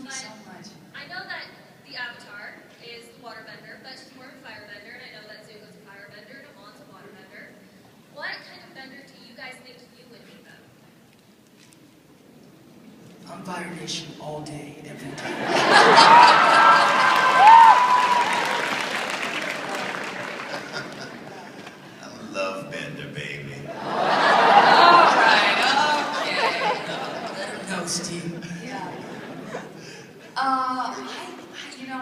you so much. I know that the Avatar is the waterbender, but she's more of a firebender, and I know that Zuko's a firebender and Amon's a waterbender. What kind of bender do you guys think you would be them? I'm Fire Nation all day, every day. I love Bender, baby. Alright, okay. Let him know, Steve. Yeah.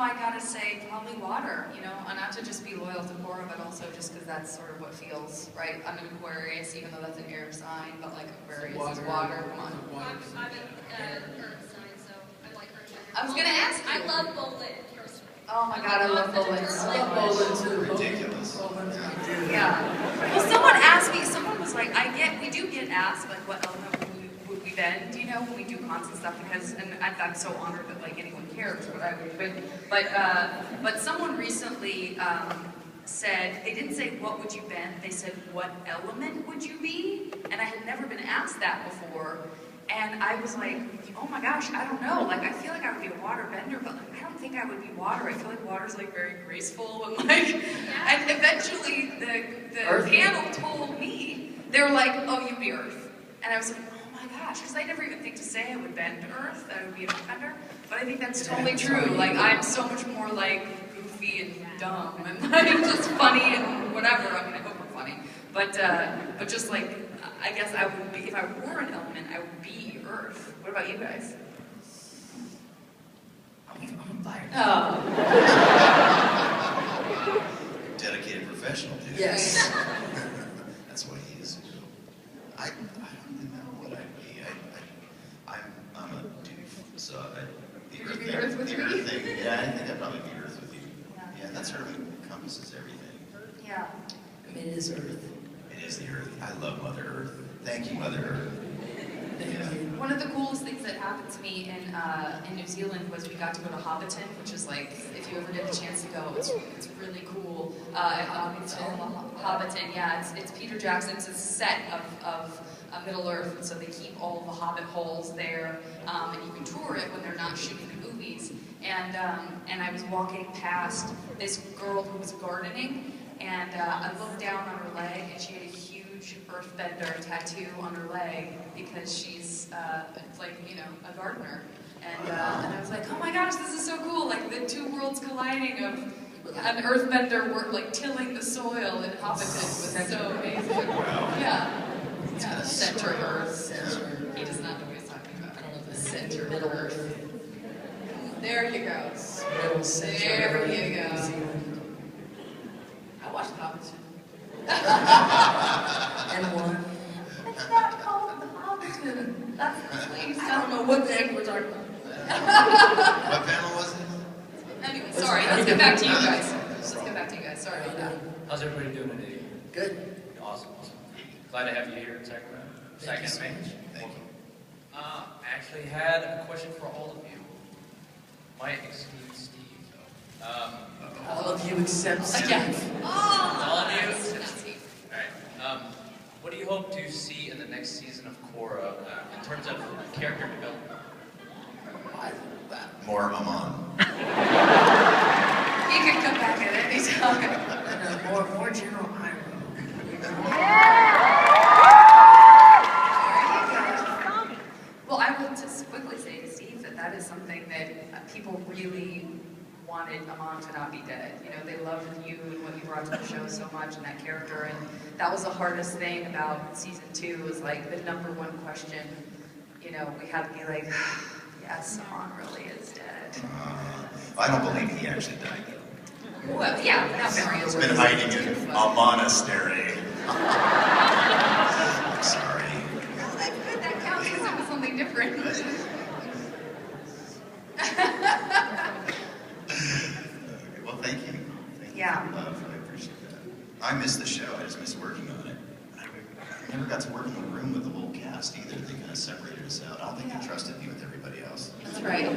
I gotta say probably water, not to just be loyal to Korra, but also just because that's sort of what feels right. I'm an Aquarius, even though that's an air sign, but like Aquarius is water, come on. I'm an earth sign, so I like earth bender. I was gonna ask you. I love Bolin, personally. Oh my god, I love Bolin so I love much. Bolin too. Ridiculous. Bolin's my dude. Yeah. Well, someone asked me, someone was like, we do get asked, like, what element would we bend, when we do cons and stuff, because, and I'm so honored that, like, anyone cares what I would, but someone recently said, they didn't say, what would you bend, they said, what element would you be? And I had never been asked that before, and I was like, oh my gosh, I don't know, like, I feel like I would be a water bender, but like, I don't think I would be water. I feel like water's like very graceful and like, and eventually the panel told me, they were like, oh, you'd be earth. And I was like, oh my gosh, because I never even think to say I would bend earth, that I would be an earthbender, but I think that's totally true. Like, I'm so much more like goofy and dumb and like just funny and whatever. I mean, I hope we're funny, but just like, I guess I would be, if I were an element, I would be earth. What about you guys? I'm fired. Oh. Dedicated professional, dude. Yes. That's what he is. I don't even know what I'd be. I'm a doof, so the Would you be earth Earth with thing. me? The earth thing. Yeah, I think I'd probably be earth with you. Yeah, that sort of encompasses everything. Yeah. I mean, it is Earth. It is the earth. I love Mother Earth. Thank you, Mother Earth. Yeah. One of the coolest things that happened to me in New Zealand was we got to go to Hobbiton, which is like, if you ever get the chance to go, it's really cool. Hobbiton, yeah, it's Peter Jackson's set of Middle Earth, and so they keep all the Hobbit holes there, and you can tour it when they're not shooting the movies. And I was walking past this girl who was gardening, and I looked down on her leg, and she had a huge earthbender tattoo on her leg because she's like, a gardener. And I was like, oh my gosh, this is so cool! Like the two worlds colliding of an earthbender like tilling the soil in Hobbiton was so amazing. Wow. Yeah. Center Earth. Center. He does not know what he's talking about. I don't know if it's Center Middle Earth. Earth. There you go. Middle Center. There you go. New Zealand. I watched Hobbiton. And one. It's not called the Hobbiton. That's the place. I don't know what the heck we're talking about. What panel was it? Anyway, sorry. Let's get back to you guys. Sorry about that. How's everybody doing today? Good. Awesome. Glad to have you here in Sacramento. Thank you so SacAnime. Thank you. I actually had a question for all of you. Might exclude Steve, though. All of you except Steve. Again. All of you? Steve. Alright. What do you hope to see in the next season of Korra in terms of character development? More Amon. You can come back at any time. More General Iroh. Well, I will just quickly say to Steve that is something that people really wanted Amon to not be dead. They loved you and what you brought to the show so much and that character, and that was the hardest thing about season 2 was like the number one question. We had to be like, yes, Amon really is dead. I don't believe he actually died, though. Well, yeah, not very. He's been hiding in a monastery. I'm sorry. Well, that's good. That counts because it was something different. Okay, well, thank you. Thank you for the love. I appreciate that. I miss the show. I just miss working on it. I never got to work in the room with the whole cast either. They kind of separated us out. I don't think they trusted me with everybody else. That's right.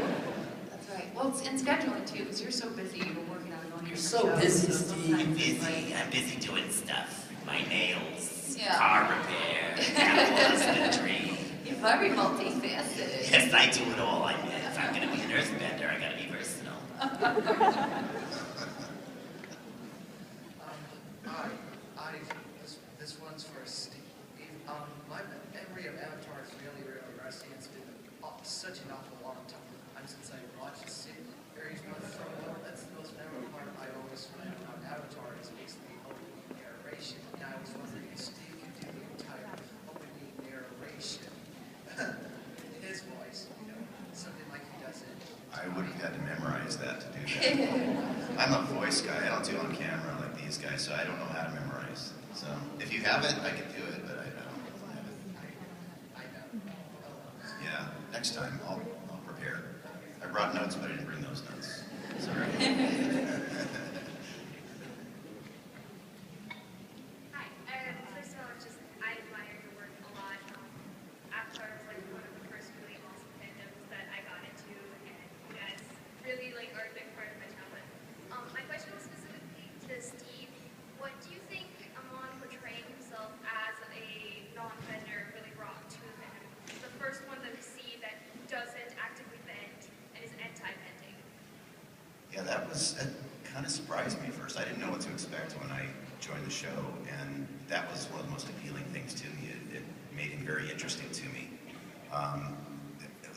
That's right. Well, it's in scheduling too, because you're so busy. You're working on going. You're so busy, so Steve. sometimes it's Busy. I'm busy doing stuff. My nails. Yeah. Car repair. Apple husbandry. You're very multifaceted. Yes, I do it all. If I'm going to be an earthbender, Hi, this one's for Steve. My memory of Avatar is really, really rusty. It's been such an awful long time since I watched the series. That's the most memorable part I always find about Avatar is basically opening narration. And I was wondering if Steve could do the entire opening narration in his voice, something like he does it. I would have had to memorize that to do that. I'm a voice guy. I don't do on camera like these guys, so I don't know how to memorize. So if you have it, I can do it, but I don't have it. I know. Yeah, next time I'll prepare. I brought notes, but I didn't bring those notes. Sorry. Hi. First of all, I admire your work a lot. Avatar was like one of the first really awesome fandoms that I got into, and you guys really are a big part of my childhood. My question was specifically to Steve. What do you think Amon portraying himself as a non-bender really brought to him? The first one that we see that doesn't actively bend and is anti-bending. Yeah, that kind of surprised me at first. I didn't know what to expect when I joined the show, and that was one of the most appealing things to me. It made him very interesting to me.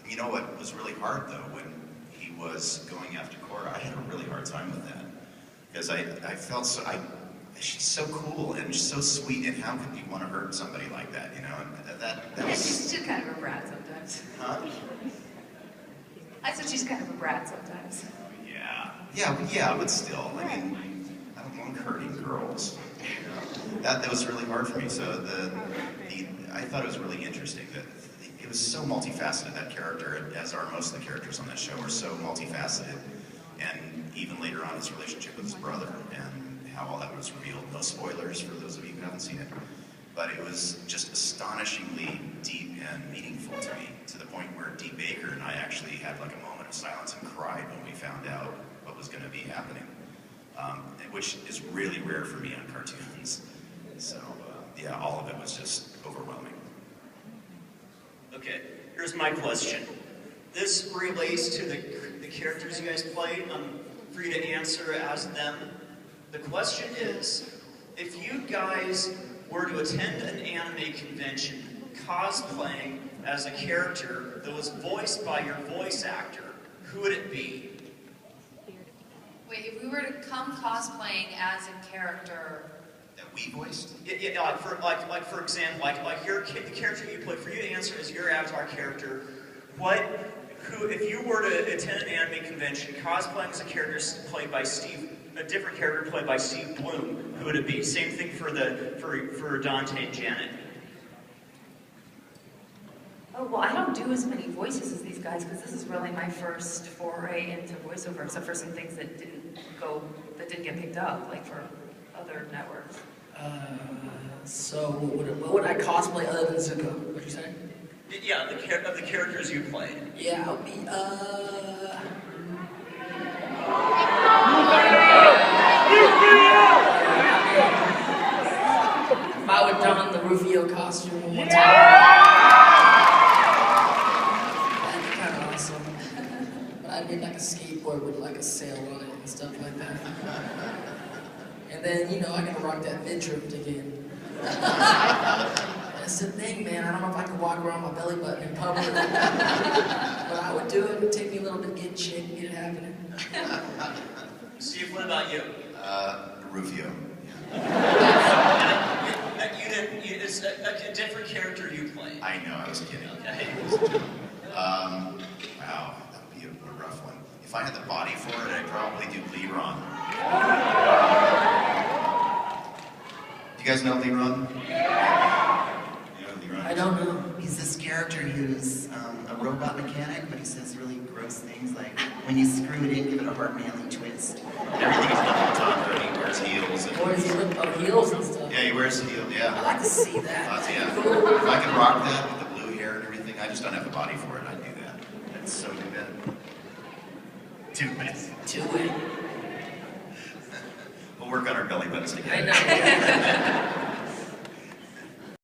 You know what was really hard, though, when he was going after Korra, I had a really hard time with that. Because I felt she's so cool and so sweet, and how could you want to hurt somebody like that, And that was... She's just kind of a brat sometimes. Huh? I said she's kind of a brat sometimes. Yeah, but still, I mean, I don't want hurting girls. That was really hard for me. So I thought it was really interesting that it was so multifaceted, that character, as are most of the characters on that show are so multifaceted. And even later on, his relationship with his brother and how all that was revealed. No spoilers for those of you who haven't seen it. But it was just astonishingly deep and meaningful to me, to the point where Dee Baker and I actually had like a moment of silence and cried when we found out what was going to be happening, which is really rare for me on cartoons. So, yeah, all of it was just overwhelming. Okay, here's my question. This relates to the characters you guys played. I'm free to answer as them. The question is, if you guys were to attend an anime convention cosplaying as a character that was voiced by your voice actor, who would it be? Wait, if we were to come cosplaying as a character... That we voiced? Yeah, like for example, the character you play, for you to answer as your avatar character, if you were to attend an anime convention cosplaying as a character played by a different character played by Steve Bloom, who would it be? Same thing for Dante and Janet. Oh, well, I don't do as many voices as these guys because this is really my first foray into voiceover, except for some things that didn't get picked up, like for other networks. So what would I cosplay other than Zuko? What'd you say? Yeah, of the characters you played. Yeah, I'll be if I would don the Rufio costume one more time, that'd be kind of awesome. But I'd get like a skateboard with like a sail on it and stuff like that. And then, I gotta rock that midriff again. That's the thing, man. I don't know if I could walk around my belly button in public. But I would do it. It would take me a little bit to get in shape and get it happening. Steve, what about you? Rufio. It's a different character you play. I know, I was kidding. Okay. Wow, that would be a rough one. If I had the body for it, I'd probably do Leron. Do you guys know Leron? You know Leron? I don't know. He's this character who's a robot mechanic, but he says really gross things like, when you screw it in, give it a hard manly twist. Everything is done on top, right? He wears heels. Or does he look heels and stuff? Yeah, he wears heels, I'd yeah. like to see that. Yeah. If I could rock that with the blue hair and everything, I just don't have the body for it. I'd do that. That's so good. Do it. Do it. We'll work on our belly buttons I together. know.